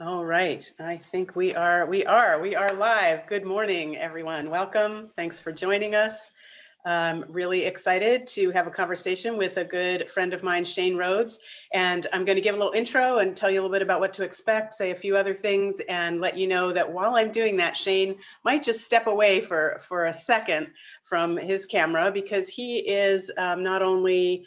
All right, I think we are live. Good morning, everyone. Welcome. Thanks for joining us. I'm really excited to have a conversation with a good friend of mine, Shane Rhodes. And I'm going to give a little intro and tell you a little bit about what to expect, say a few other things, and let you know that while I'm doing that, Shane might just step away for a second from his camera because he is not only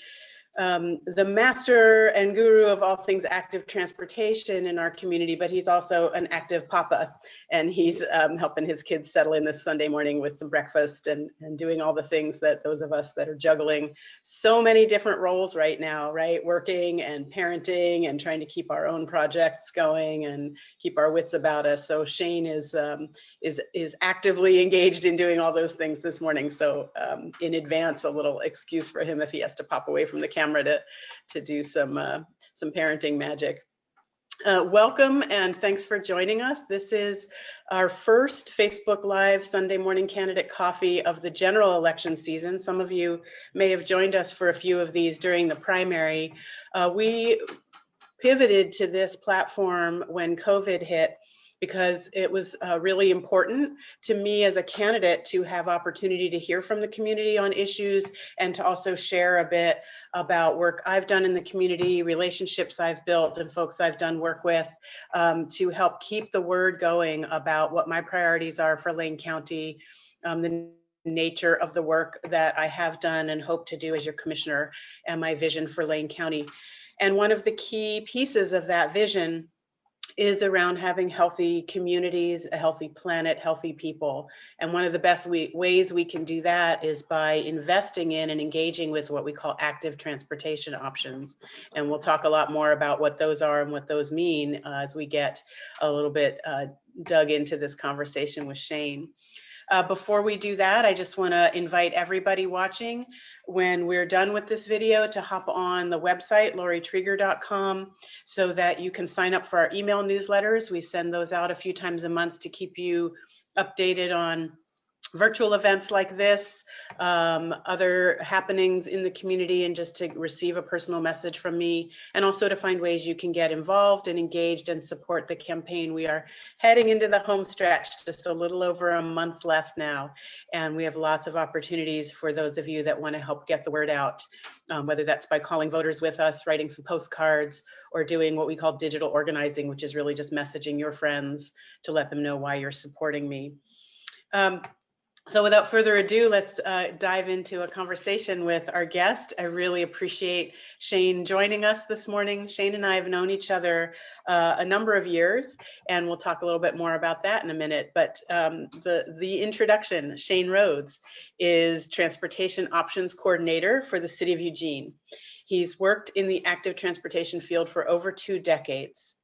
the master and guru of all things active transportation in our community, but he's also an active papa, and he's helping his kids settle in this Sunday morning with some breakfast and doing all the things that those of us that are juggling so many different roles right now, right? Working and parenting and trying to keep our own projects going and keep our wits about us. So Shane is actively engaged in doing all those things this morning. So in advance, a little excuse for him if he has to pop away from the camera to do some parenting magic. Welcome and thanks for joining us. This is our first Facebook Live Sunday morning candidate coffee of the general election season. Some of you may have joined us for a few of these during the primary. We pivoted to this platform when COVID hit because it was really important to me as a candidate to have opportunity to hear from the community on issues and to also share a bit about work I've done in the community, relationships I've built, and folks I've done work with to help keep the word going about what my priorities are for Lane County, the nature of the work that I have done and hope to do as your commissioner, and my vision for Lane County. And one of the key pieces of that vision is around having healthy communities, a healthy planet, healthy people. And one of the best ways we can do that is by investing in and engaging with what we call active transportation options. And we'll talk a lot more about what those are and what those mean as we get a little bit dug into this conversation with Shane. Before we do that, I just want to invite everybody watching, when we're done with this video, to hop on the website, laurietrieger.com, so that you can sign up for our email newsletters. We send those out a few times a month to keep you updated on virtual events like this, other happenings in the community, and just to receive a personal message from me, and also to find ways you can get involved and engaged and support the campaign. We are heading into the home stretch, just a little over a month left now, and we have lots of opportunities for those of you that want to help get the word out, whether that's by calling voters with us, writing some postcards, or doing what we call digital organizing, which is really just messaging your friends to let them know why you're supporting me. So without further ado, let's dive into a conversation with our guest. I really appreciate Shane joining us this morning. Shane and I have known each other a number of years, and we'll talk a little bit more about that in a minute. But the introduction, Shane Rhodes is Transportation Options Coordinator for the City of Eugene. He's worked in the active transportation field for over 2 decades.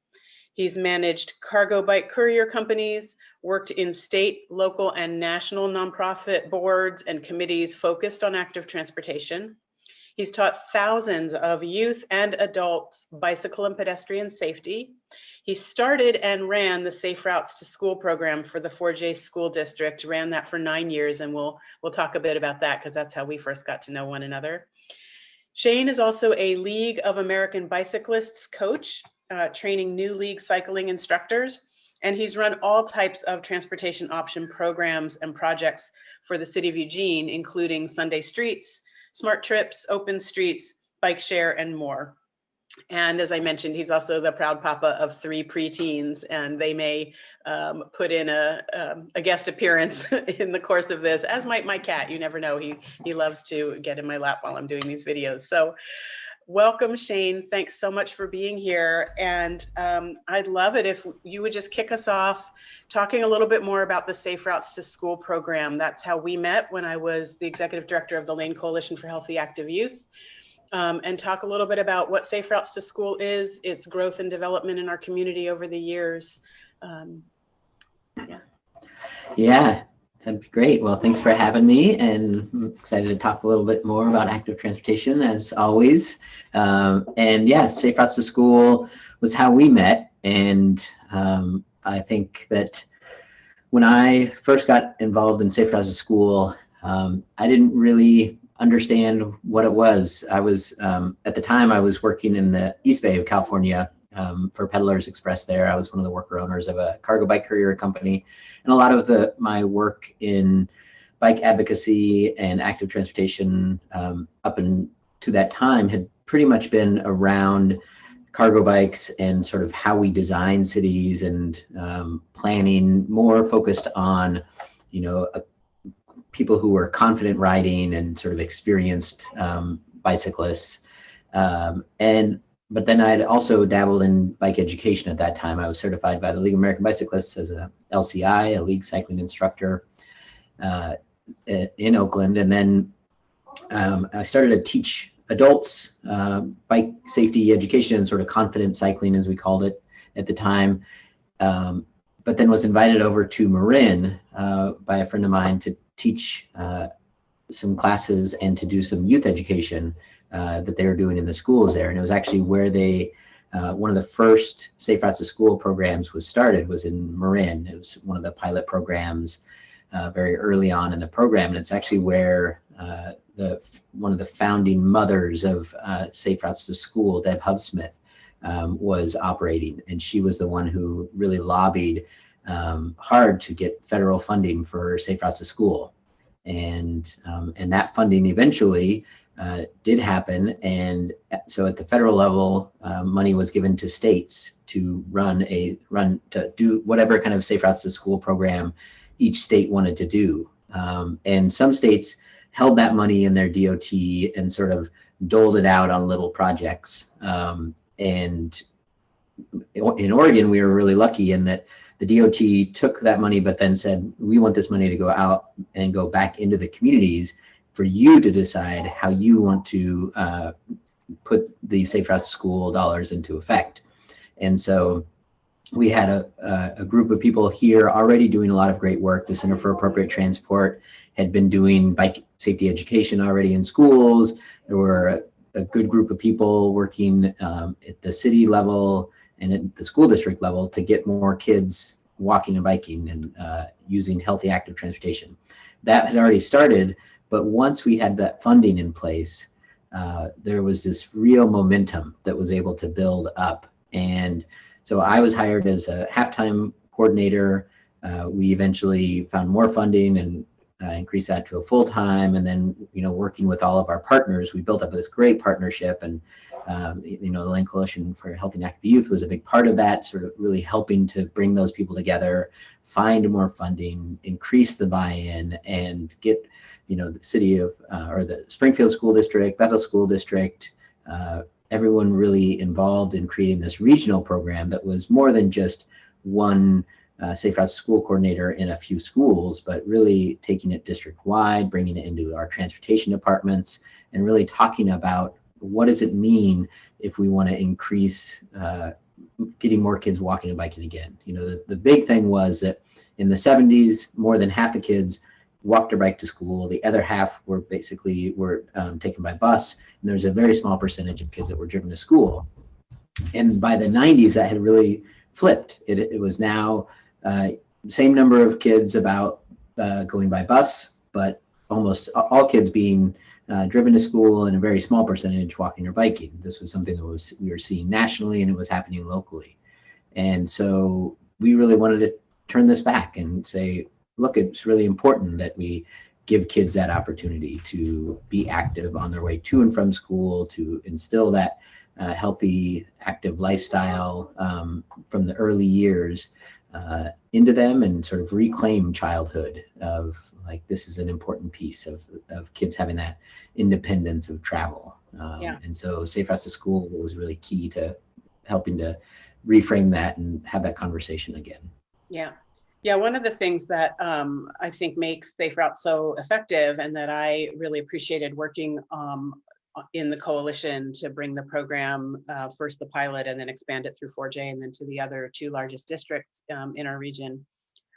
He's managed cargo bike courier companies, worked in state, local, and national nonprofit boards and committees focused on active transportation. He's taught thousands of youth and adults bicycle and pedestrian safety. He started and ran the Safe Routes to School program for the 4J School District, ran that for 9 years, and we'll talk a bit about that because that's how we first got to know one another. Shane is also a League of American Bicyclists coach, training new league cycling instructors, and he's run all types of transportation option programs and projects for the City of Eugene, including Sunday Streets, Smart Trips, Open Streets, Bike Share, and more. And as I mentioned, he's also the proud papa of 3 preteens, and they may put in a guest appearance in the course of this, as might my cat. You never know. He loves to get in my lap while I'm doing these videos. So welcome, Shane. Thanks so much for being here. And I'd love it if you would just kick us off talking a little bit more about the Safe Routes to School program. That's how we met when I was the executive director of the Lane Coalition for Healthy Active Youth. And talk a little bit about what Safe Routes to School is, its growth and development in our community over the years. Yeah, that'd be great. Well, thanks for having me, and I'm excited to talk a little bit more about active transportation as always. And yeah, Safe Routes to School was how we met, and I think that when I first got involved in Safe Routes to School, I didn't really understand what it was. I was at the time I was working in the East Bay of California, for Peddlers Express there. I was one of the worker owners of a cargo bike courier company. And a lot of my work in bike advocacy and active transportation up to that time had pretty much been around cargo bikes and sort of how we design cities and planning, more focused on, people who were confident riding and sort of experienced bicyclists. But then I'd also dabbled in bike education at that time. I was certified by the League of American Bicyclists as a LCI, a league cycling instructor in Oakland. And then I started to teach adults bike safety education and sort of confident cycling, as we called it at the time. But then was invited over to Marin by a friend of mine to teach some classes and to do some youth education that they were doing in the schools there. And it was actually where one of the first Safe Routes to School programs was in Marin. It was one of the pilot programs very early on in the program. And it's actually where one of the founding mothers of Safe Routes to School, Deb Hubsmith, was operating. And she was the one who really lobbied hard to get federal funding for Safe Routes to School. And that funding eventually did happen. And so at the federal level, money was given to states to to do whatever kind of Safe Routes to School program each state wanted to do. And some states held that money in their DOT and sort of doled it out on little projects. And in Oregon, we were really lucky in that the DOT took that money, but then said, we want this money to go out and go back into the communities for you to decide how you want to put the Safe Routes to School dollars into effect. And so we had a group of people here already doing a lot of great work. The Center for Appropriate Transport had been doing bike safety education already in schools. There were a good group of people working at the city level and at the school district level to get more kids walking and biking and using healthy active transportation. That had already started, but once we had that funding in place, there was this real momentum that was able to build up. And so I was hired as a half-time coordinator. We eventually found more funding and increased that to a full-time. And then, working with all of our partners, we built up this great partnership. And the Lane Coalition for Healthy and Active Youth was a big part of that, sort of really helping to bring those people together, find more funding, increase the buy-in, and get, the city of or the Springfield School District, Bethel School District, everyone really involved in creating this regional program that was more than just one Safe Routes School coordinator in a few schools, but really taking it district-wide, bringing it into our transportation departments, and really talking about what does it mean if we want to increase getting more kids walking and biking again. The big thing was that in the 70s, more than half the kids walked or biked to school. The other half were taken by bus, and there's a very small percentage of kids that were driven to school. And by the 90s, that had really flipped. It was now same number of kids about going by bus, but almost all kids being driven to school, and a very small percentage walking or biking. This was something that we were seeing nationally, and it was happening locally. And so we really wanted to turn this back and say, look, it's really important that we give kids that opportunity to be active on their way to and from school, to instill that healthy, active lifestyle from the early years into them, and sort of reclaim childhood of like, this is an important piece of kids having that independence of travel. And so Safe Routes to School was really key to helping to reframe that and have that conversation again. Yeah, one of the things that I think makes Safe Routes so effective, and that I really appreciated working in the coalition to bring the program, first the pilot and then expand it through 4J and then to the other two largest districts in our region,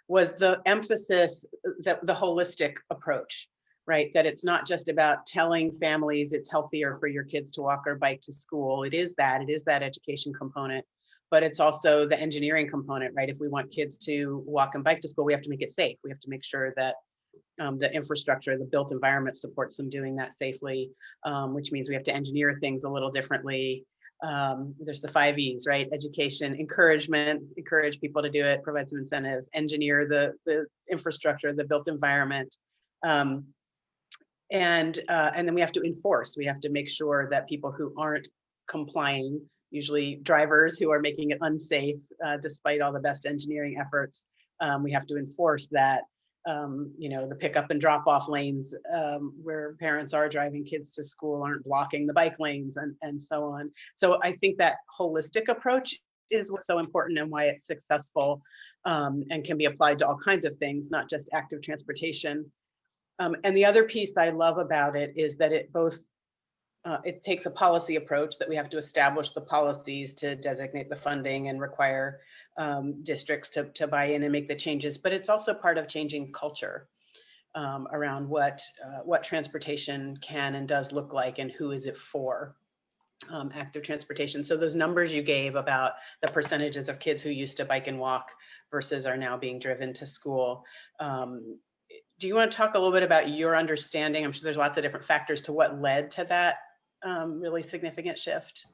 was the emphasis, that the holistic approach, right? That it's not just about telling families it's healthier for your kids to walk or bike to school. It is that education component, but it's also the engineering component, right? If we want kids to walk and bike to school, we have to make it safe. We have to make sure that the infrastructure, the built environment supports them doing that safely, which means we have to engineer things a little differently. There's the 5 E's, right? Education, encouragement, encourage people to do it, provide some incentives, engineer the infrastructure, the built environment. Um, and then we have to enforce. We have to make sure that people who aren't complying, usually drivers who are making it unsafe, despite all the best engineering efforts, we have to enforce that. The pickup and drop off lanes where parents are driving kids to school aren't blocking the bike lanes and so on. So I think that holistic approach is what's so important and why it's successful, and can be applied to all kinds of things, not just active transportation. And the other piece I love about it is that it takes a policy approach, that we have to establish the policies to designate the funding and require districts to buy in and make the changes. But it's also part of changing culture around what transportation can and does look like, and who is it for. Active transportation. So those numbers you gave about the percentages of kids who used to bike and walk versus are now being driven to school. Do you want to talk a little bit about your understanding? I'm sure there's lots of different factors to what led to that really significant shift.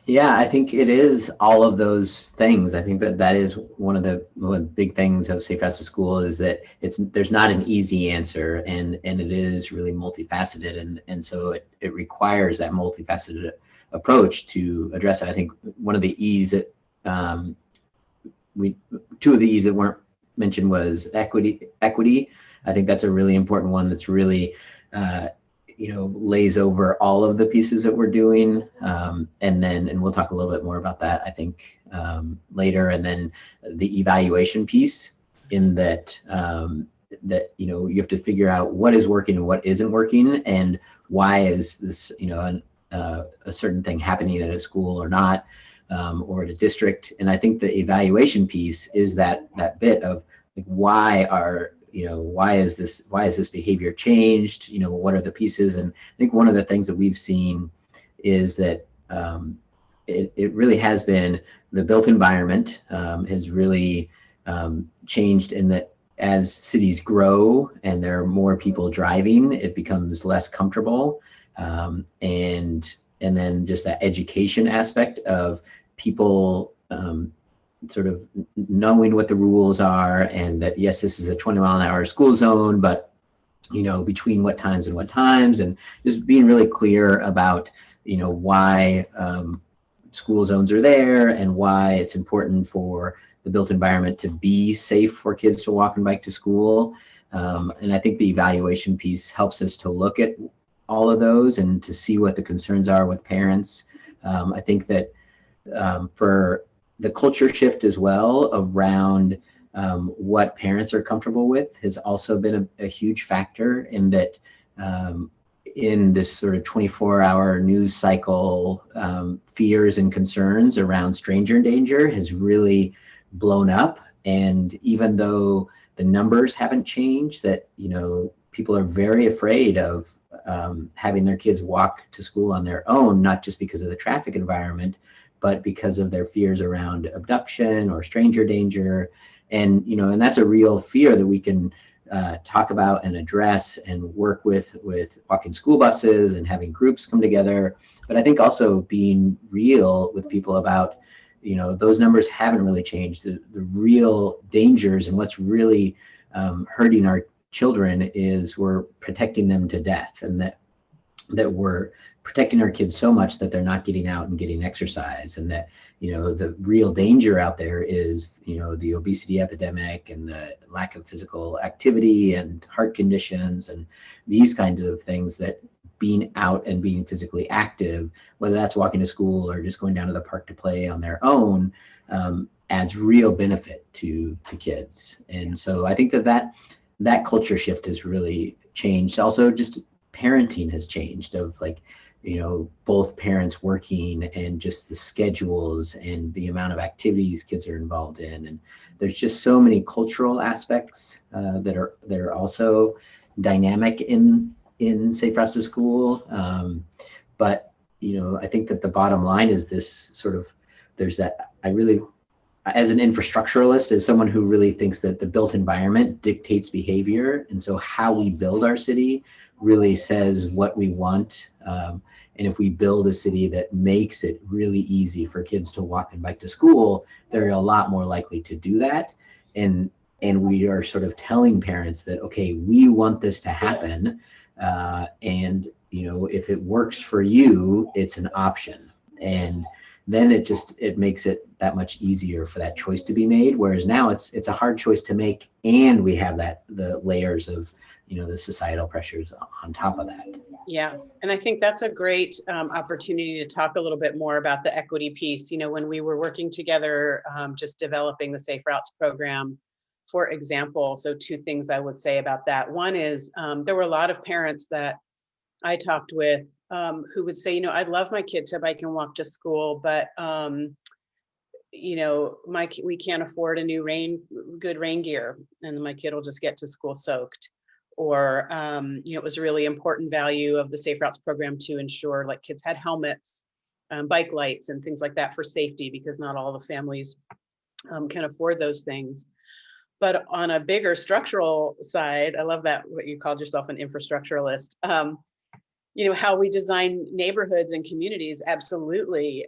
Yeah, I think it is all of those things. I think that is one of the big things of Safe Routes to School, is that there's not an easy answer, and it is really multifaceted, and so it requires that multifaceted approach to address it. I think one of the E's that two of the E's that weren't mentioned was equity. I think that's a really important one that's really lays over all of the pieces that we're doing, and we'll talk a little bit more about that, I think, later. And then the evaluation piece, in that you have to figure out what is working and what isn't working, and why is this a certain thing happening at a school or not, or at a district. And I think the evaluation piece is that bit of like, why is this behavior changed? What are the pieces? And I think one of the things that we've seen is that it really has been the built environment has really changed, in that as cities grow and there are more people driving, it becomes less comfortable. And then just that education aspect of people sort of knowing what the rules are, and that, yes, this is a 20-mile-an-hour school zone, but between what times and what times, and just being really clear about why school zones are there, and why it's important for the built environment to be safe for kids to walk and bike to school. And I think the evaluation piece helps us to look at all of those and to see what the concerns are with parents. I think that for the culture shift as well around what parents are comfortable with has also been a huge factor, in that in this sort of 24-hour news cycle, fears and concerns around stranger danger has really blown up. And even though the numbers haven't changed, that people are very afraid of having their kids walk to school on their own, not just because of the traffic environment, but because of their fears around abduction or stranger danger. And that's a real fear that we can talk about and address and work with walking school buses and having groups come together. But I think also being real with people about, those numbers haven't really changed. The real dangers and what's really hurting our children is we're protecting them to death, and that we're protecting our kids so much that they're not getting out and getting exercise, and that the real danger out there is the obesity epidemic and the lack of physical activity and heart conditions and these kinds of things, that being out and being physically active, whether that's walking to school or just going down to the park to play on their own, adds real benefit to kids. And so I think that culture shift has really changed. Also, just parenting has changed, of like, both parents working, and just the schedules and the amount of activities kids are involved in. And there's just so many cultural aspects that are also dynamic in Safe Routes to School. But I think that the bottom line is this sort of, there's that, as an infrastructuralist, as someone who really thinks that the built environment dictates behavior, and so how we build our city really says what we want. And if we build a city that makes it really easy for kids to walk and bike to school, they're a lot more likely to do that. And we are sort of telling parents that, okay, we want this to happen, and if it works for you, it's an option. And then it makes it that much easier for that choice to be made. Whereas now it's a hard choice to make, and we have the layers of the societal pressures on top of that. Yeah, and I think that's a great opportunity to talk a little bit more about the equity piece. When we were working together, just developing the Safe Routes program, for example. So two things I would say about that. One is there were a lot of parents that I talked with who would say, I'd love my kid to bike and walk to school, but we can't afford a new good rain gear, and my kid will just get to school soaked. Or, it was a really important value of the Safe Routes program to ensure like kids had helmets, bike lights, and things like that for safety, because not all the families can afford those things. But on a bigger structural side, I love that what you called yourself, an infrastructuralist. How we design neighborhoods and communities absolutely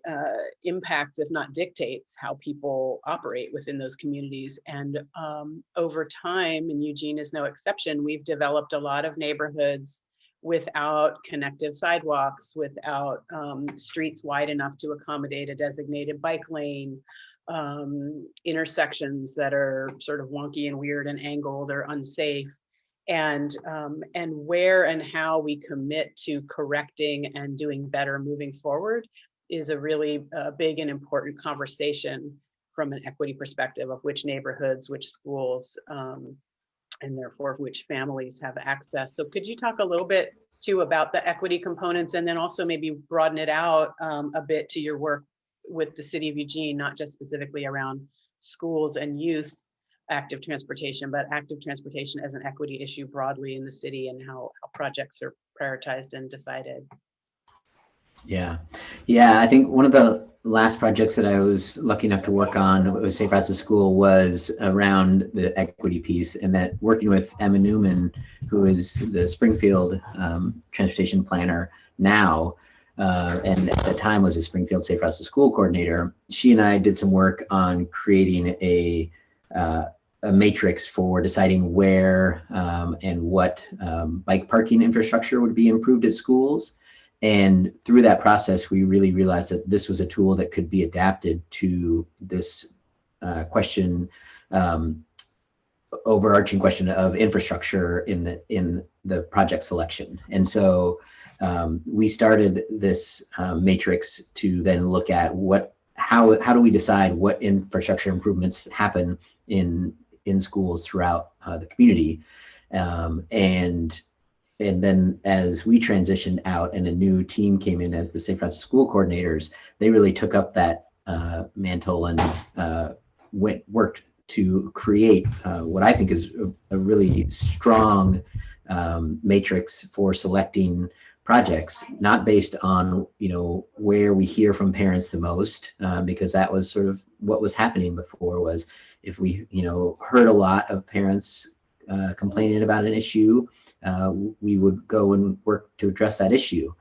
impacts, if not dictates, how people operate within those communities. And over time, and Eugene is no exception, we've developed a lot of neighborhoods without connective sidewalks, without streets wide enough to accommodate a designated bike lane, intersections that are sort of wonky and weird and angled or unsafe. And where and how we commit to correcting and doing better moving forward is a really big and important conversation from an equity perspective of which neighborhoods, which schools, and therefore which families have access. So could you talk a little bit too about the equity components, and then also maybe broaden it out a bit to your work with the City of Eugene, not just specifically around schools and youth active transportation, but active transportation as an equity issue broadly in the city, and how projects are prioritized and decided? Yeah. I think one of the last projects that I was lucky enough to work on with Safe Routes to School was around the equity piece, and that working with Emma Newman, who is the Springfield transportation planner now, and at the time was a Springfield Safe Routes to School coordinator. She and I did some work on creating a matrix for deciding where and what bike parking infrastructure would be improved at schools. And through that process, we really realized that this was a tool that could be adapted to this overarching question of infrastructure in the project selection. And so we started this matrix to then look at how do we decide what infrastructure improvements happen in schools throughout the community, and then as we transitioned out and a new team came in as the Safe Routes to School coordinators, they really took up that mantle and worked to create what I think is a really strong matrix for selecting projects, not based on where we hear from parents the most, because that was sort of what was happening before. Was if we heard a lot of parents complaining about an issue, we would go and work to address that issue,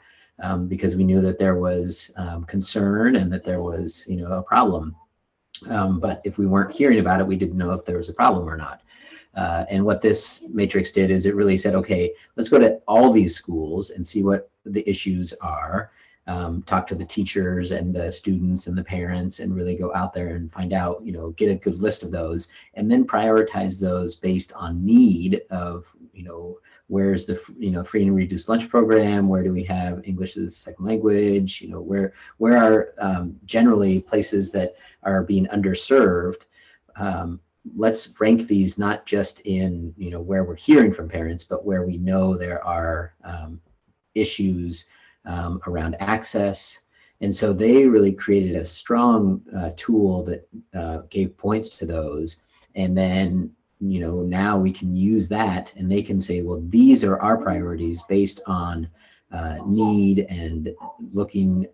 because we knew that there was concern and that there was a problem. But if we weren't hearing about it, we didn't know if there was a problem or not. And what this matrix did is it really said, okay, let's go to all these schools and see what the issues are, talk to the teachers and the students and the parents, and really go out there and find out, get a good list of those, and then prioritize those based on need of, where's the free and reduced lunch program, where do we have English as a second language, where are generally places that are being underserved. Let's rank these not just in where we're hearing from parents, but where we know there are issues around access. And so they really created a strong tool that gave points to those. And then now we can use that, and they can say, well, these are our priorities based on need, and looking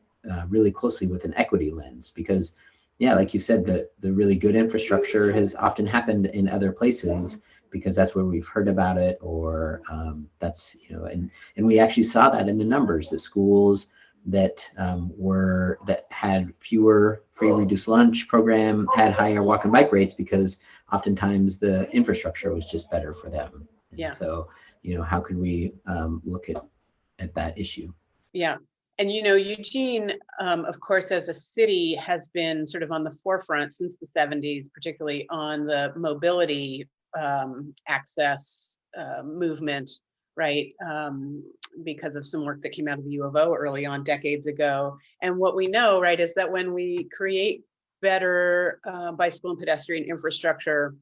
really closely with an equity lens. Because like you said, the really good infrastructure has often happened in other places because that's where we've heard about it, or that's and we actually saw that in the numbers. The schools that had fewer free reduced lunch program, had higher walk and bike rates because oftentimes the infrastructure was just better for them. And Yeah. so, how could we look at that issue? Yeah. And Eugene, of course, as a city, has been sort of on the forefront since the 70s, particularly on the mobility access movement, right? Because of some work that came out of the U of O early on decades ago. And what we know, right, is that when we create better bicycle and pedestrian infrastructure,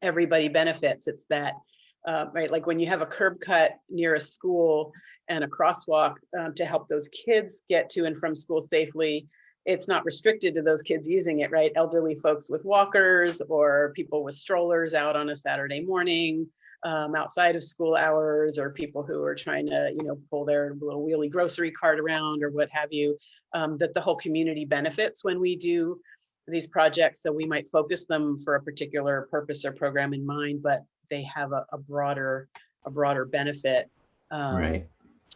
everybody benefits. It's that, right, like when you have a curb cut near a school and a crosswalk to help those kids get to and from school safely, it's not restricted to those kids using it, right? Elderly folks with walkers or people with strollers out on a Saturday morning outside of school hours, or people who are trying to, pull their little wheelie grocery cart around or what have you, that the whole community benefits when we do these projects. So we might focus them for a particular purpose or program in mind, but they have a broader benefit. Right.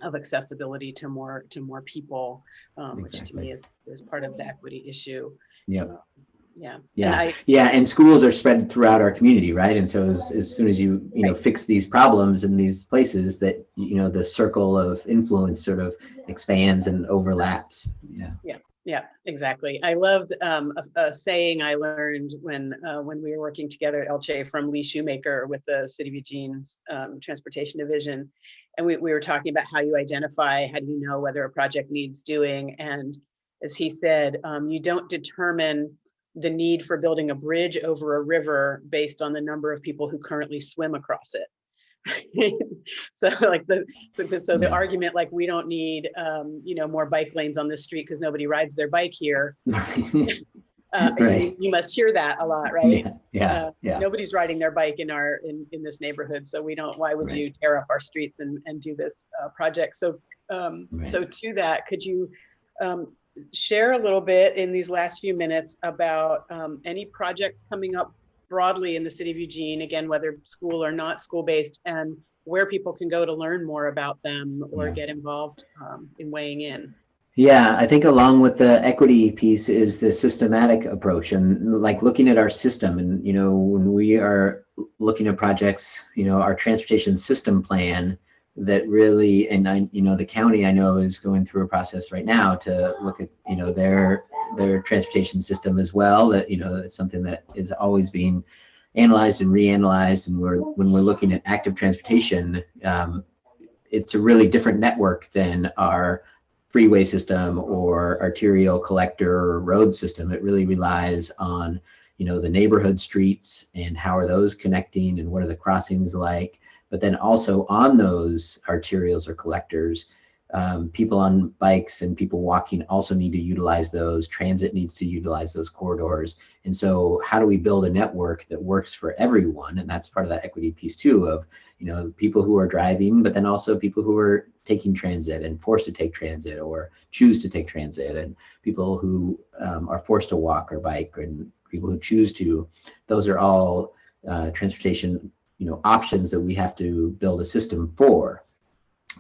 Of accessibility to more people, which to Exactly. me is part of the equity issue. Yep. Yeah. And schools are spread throughout our community, right? And so as soon as you right. fix these problems in these places, that the circle of influence sort of expands and overlaps. Yeah, exactly. I loved a saying I learned when we were working together at Elche from Lee Shoemaker with the City of Eugene's Transportation Division. And we were talking about how you identify, how do you know whether a project needs doing? And as he said, you don't determine the need for building a bridge over a river based on the number of people who currently swim across it. So like the argument, like we don't need more bike lanes on this street because nobody rides their bike here. Right. You must hear that a lot, right? Yeah. Nobody's riding their bike in this neighborhood, so we don't. Why would you tear up our streets and do this project? So so to that, could you share a little bit in these last few minutes about any projects coming up broadly in the city of Eugene, again, whether school or not school-based, and where people can go to learn more about them or get involved in weighing in? Yeah, I think along with the equity piece is the systematic approach, and like looking at our system. And when we are looking at projects, our transportation system plan that really, and the county I know is going through a process right now to look at their transportation system as well. That it's something that is always being analyzed and reanalyzed. And when we're looking at active transportation, it's a really different network than our freeway system or arterial collector or road system. It really relies on the neighborhood streets and how are those connecting and what are the crossings like. But then also on those arterials or collectors, people on bikes and people walking also need to utilize those. Transit needs to utilize those corridors. And so how do we build a network that works for everyone? And that's part of that equity piece too, of people who are driving, but then also people who are taking transit and forced to take transit or choose to take transit, and people who are forced to walk or bike, and people who choose to. Those are all transportation options that we have to build a system for.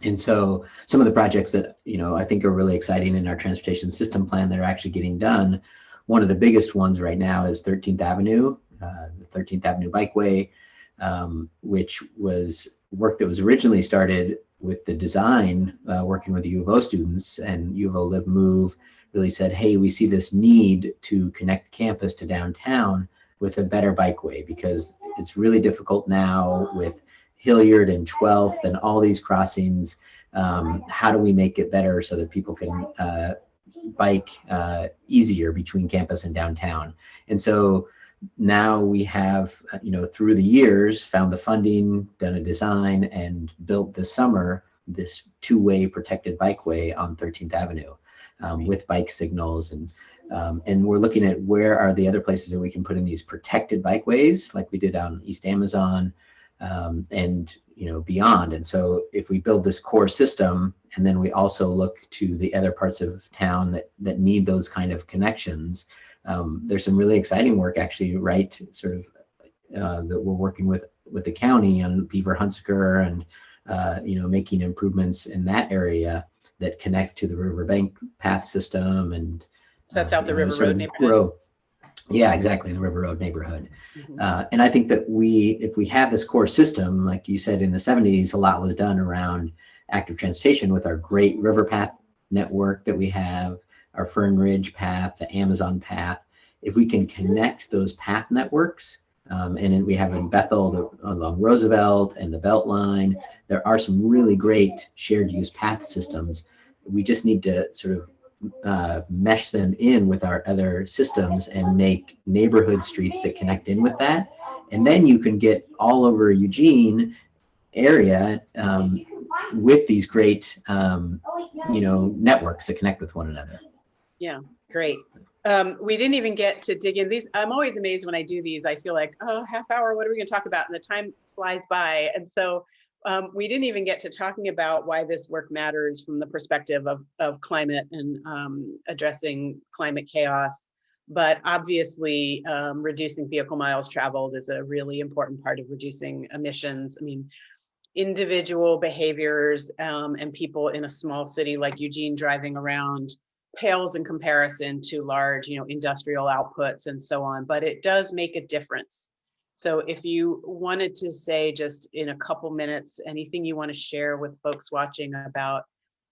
And so some of the projects that I think are really exciting in our transportation system plan that are actually getting done, one of the biggest ones right now is 13th Avenue, the 13th Avenue Bikeway, which was work that was originally started with the design, working with the U of O students, and U of O Live Move really said, hey, we see this need to connect campus to downtown with a better bikeway, because it's really difficult now with Hilliard and 12th and all these crossings. How do we make it better so that people can bike easier between campus and downtown? And so now we have, through the years, found the funding, done a design, and built this summer this two-way protected bikeway on 13th Avenue with bike signals. And we're looking at where are the other places that we can put in these protected bikeways, like we did on East Amazon, and beyond. And so if we build this core system, and then we also look to the other parts of town that need those kind of connections, there's some really exciting work actually, right, sort of that we're working with the county on Beaver Hunsaker, and making improvements in that area that connect to the riverbank path system, and So that's out the River sort Road of neighborhood. grow. Yeah, exactly, the River Road neighborhood. Mhm. And I think that if we have this core system, like you said, in the 70s, a lot was done around active transportation with our great river path network that we have, our Fern Ridge path, the Amazon path. If we can connect those path networks, and then we have in Bethel along Roosevelt and the Beltline, there are some really great shared use path systems. We just need to sort of mesh them in with our other systems and make neighborhood streets that connect in with that. And then you can get all over Eugene area with these great, networks that connect with one another. Yeah, great. We didn't even get to dig in these. I'm always amazed when I do these. I feel like, oh, half hour, what are we going to talk about? And the time flies by. And so we didn't even get to talking about why this work matters from the perspective of climate and addressing climate chaos. But obviously, reducing vehicle miles traveled is a really important part of reducing emissions. I mean, individual behaviors and people in a small city like Eugene driving around pales in comparison to large, industrial outputs and so on, but it does make a difference. So if you wanted to say just in a couple minutes, anything you want to share with folks watching about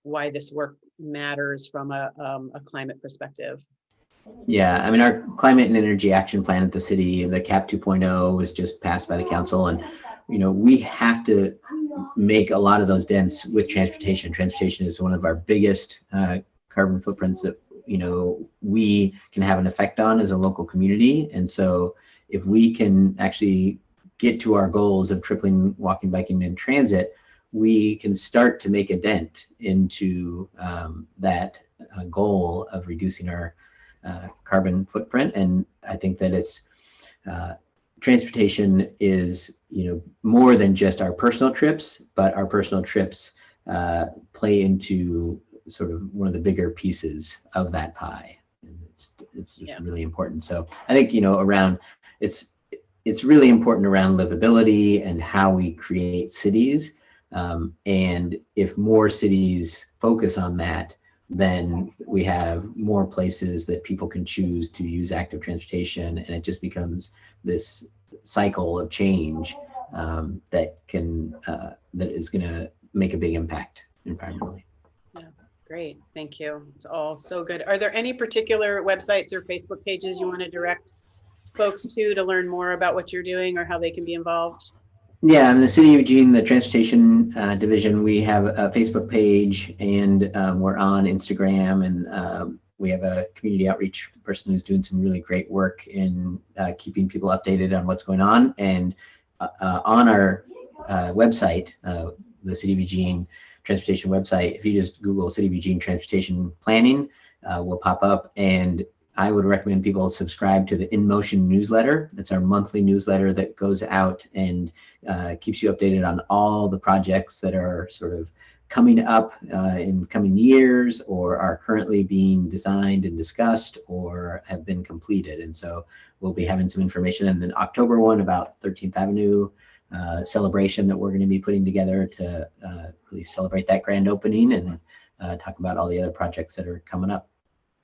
why this work matters from a climate perspective. Yeah, I mean, our climate and energy action plan at the city, the CAP 2.0 was just passed by the council, and we have to make a lot of those dents with transportation. Transportation is one of our biggest carbon footprints that we can have an effect on as a local community. And so if we can actually get to our goals of tripling walking, biking, and transit, we can start to make a dent into that goal of reducing our carbon footprint. And I think that it's transportation is more than just our personal trips, but our personal trips play into sort of one of the bigger pieces of that pie. And it's just really important. So I think around it's really important around livability and how we create cities. And if more cities focus on that, then we have more places that people can choose to use active transportation, and it just becomes this cycle of change that is going to make a big impact environmentally. Yeah, great, thank you. It's all so good. Are there any particular websites or Facebook pages you want to direct folks to learn more about what you're doing or how they can be involved? Yeah, in the city of Eugene, the transportation division, we have a Facebook page, and we're on Instagram, and we have a community outreach person who's doing some really great work in keeping people updated on what's going on. And on our website, the City of Eugene transportation website, if you just Google City of Eugene transportation planning, will pop up. And I would recommend people subscribe to the In Motion newsletter. It's our monthly newsletter that goes out and keeps you updated on all the projects that are sort of coming up in coming years, or are currently being designed and discussed, or have been completed. And so we'll be having some information. And then October 1 about 13th Avenue celebration that we're going to be putting together to really celebrate that grand opening and talk about all the other projects that are coming up.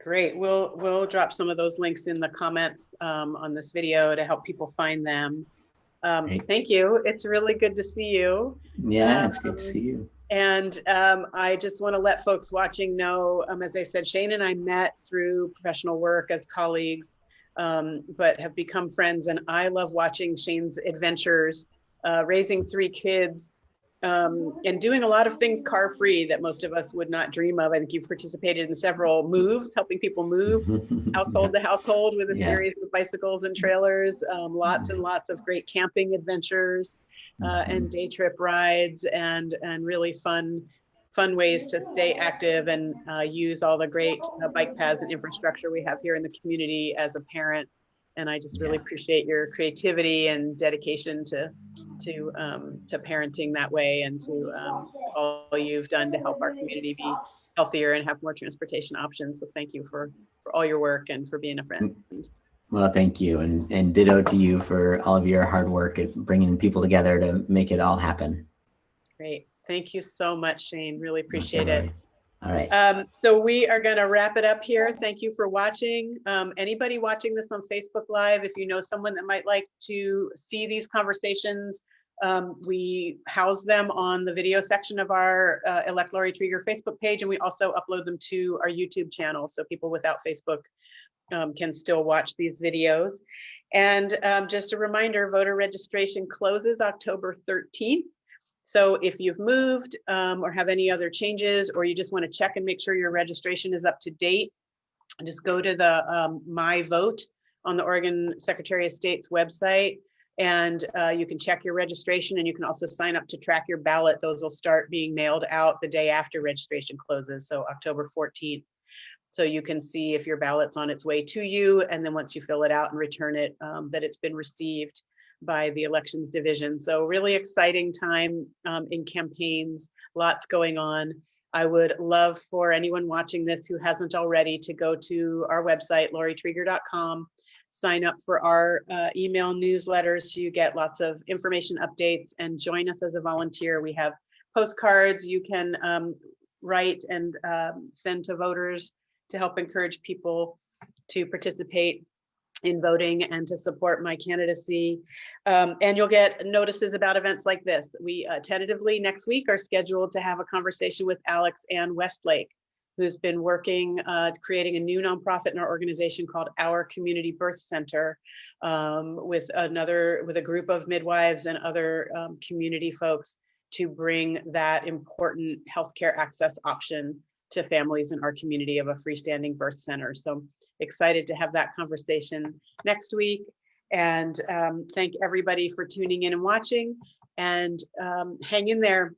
Great. We'll drop some of those links in the comments on this video to help people find them. Thank you. It's really good to see you. Yeah, it's good to see you. And I just want to let folks watching know, as I said, Shane and I met through professional work as colleagues, but have become friends. And I love watching Shane's adventures, raising 3 kids, and doing a lot of things car-free that most of us would not dream of. I think you've participated in several moves, helping people move household to household with a series of bicycles and trailers, lots and lots of great camping adventures, and day trip rides, and really fun ways to stay active and use all the great bike paths and infrastructure we have here in the community as a parent. And I just really appreciate your creativity and dedication to parenting that way, and to all you've done to help our community be healthier and have more transportation options. So thank you for all your work and for being a friend. Well, thank you, and ditto to you for all of your hard work at bringing people together to make it all happen. Great. Thank you so much, Shane. Really appreciate it. All right. So we are going to wrap it up here. Thank you for watching. Anybody watching this on Facebook Live, if you know someone that might like to see these conversations, we house them on the video section of our Elect Lori Trieger Facebook page, and we also upload them to our YouTube channel, so people without Facebook can still watch these videos. And just a reminder, voter registration closes October 13th. So if you've moved or have any other changes, or you just want to check and make sure your registration is up to date, just go to the My Vote on the Oregon Secretary of State's website, and you can check your registration, and you can also sign up to track your ballot. Those will start being mailed out the day after registration closes, so October 14th. So you can see if your ballot's on its way to you, and then once you fill it out and return it, that it's been received by the elections division. So really exciting time in campaigns, lots going on. I would love for anyone watching this who hasn't already to go to our website, loritrieger.com, sign up for our email newsletters so you get lots of information updates, and join us as a volunteer. We have postcards you can write and send to voters to help encourage people to participate in voting and to support my candidacy. And you'll get notices about events like this. We tentatively next week are scheduled to have a conversation with Alex Ann Westlake, who's been working, creating a new nonprofit in our organization called Our Community Birth Center, with a group of midwives and other community folks to bring that important healthcare access option to families in our community of a freestanding birth center. So excited to have that conversation next week. And thank everybody for tuning in and watching, and hang in there.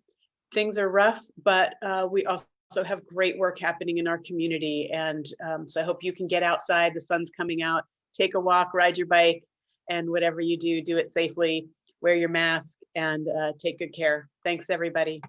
Things are rough, but we also have great work happening in our community. And so I hope you can get outside. The sun's coming out, take a walk, ride your bike, and whatever you do, do it safely, wear your mask, and take good care. Thanks, everybody.